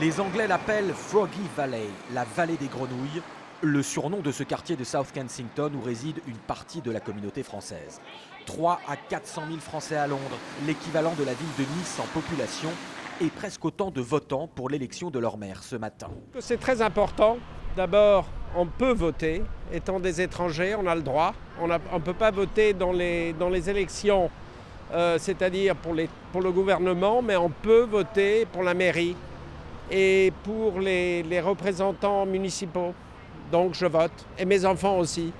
Les Anglais l'appellent Froggy Valley, la vallée des grenouilles, le surnom de ce quartier de South Kensington où réside une partie de la communauté française. 3 à 400 000 Français à Londres, l'équivalent de la ville de Nice en population, et presque autant de votants pour l'élection de leur maire ce matin. C'est très important. D'abord, on peut voter. Étant des étrangers, on a le droit. On ne peut pas voter dans les élections, c'est-à-dire pour le gouvernement, mais on peut voter pour la mairie et pour les représentants municipaux. Donc je vote, et mes enfants aussi.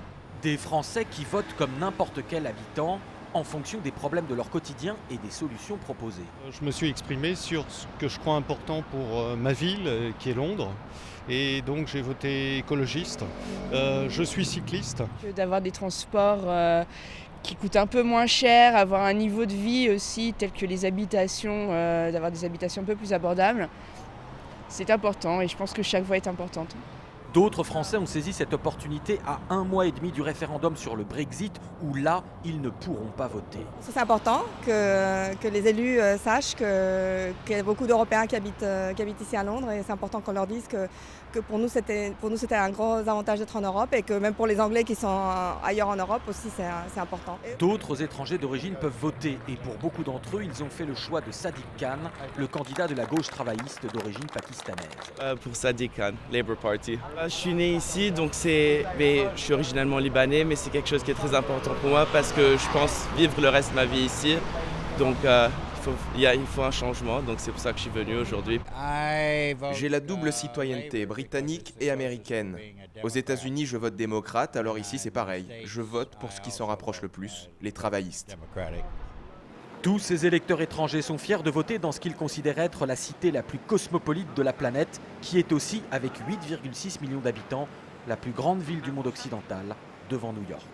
Des Français qui votent comme n'importe quel habitant, en fonction des problèmes de leur quotidien et des solutions proposées. Je me suis exprimé sur ce que je crois important pour ma ville, qui est Londres. Et donc j'ai voté écologiste. Je suis cycliste. D'avoir des transports qui coûtent un peu moins cher, avoir un niveau de vie aussi tel que les habitations, d'avoir des habitations un peu plus abordables. C'est important et je pense que chaque voix est importante. D'autres Français ont saisi cette opportunité à 1 mois et demi du référendum sur le Brexit, où là, ils ne pourront pas voter. C'est important que les élus sachent qu'il y a beaucoup d'Européens qui habitent ici à Londres, et c'est important qu'on leur dise que pour nous c'était un gros avantage d'être en Europe, et que même pour les Anglais qui sont ailleurs en Europe aussi c'est important. D'autres étrangers d'origine peuvent voter, et pour beaucoup d'entre eux, ils ont fait le choix de Sadiq Khan, le candidat de la gauche travailliste d'origine pakistanaise. Pour Sadiq Khan, Labour Party. Je suis né ici, donc je suis originalement libanais, mais c'est quelque chose qui est très important pour moi parce que je pense vivre le reste de ma vie ici. Donc il faut un changement, donc c'est pour ça que je suis venu aujourd'hui. J'ai la double citoyenneté, britannique et américaine. Aux États-Unis, je vote démocrate, alors ici c'est pareil. Je vote pour ce qui s'en rapproche le plus, les travaillistes. Tous ces électeurs étrangers sont fiers de voter dans ce qu'ils considèrent être la cité la plus cosmopolite de la planète, qui est aussi, avec 8,6 millions d'habitants, la plus grande ville du monde occidental, devant New York.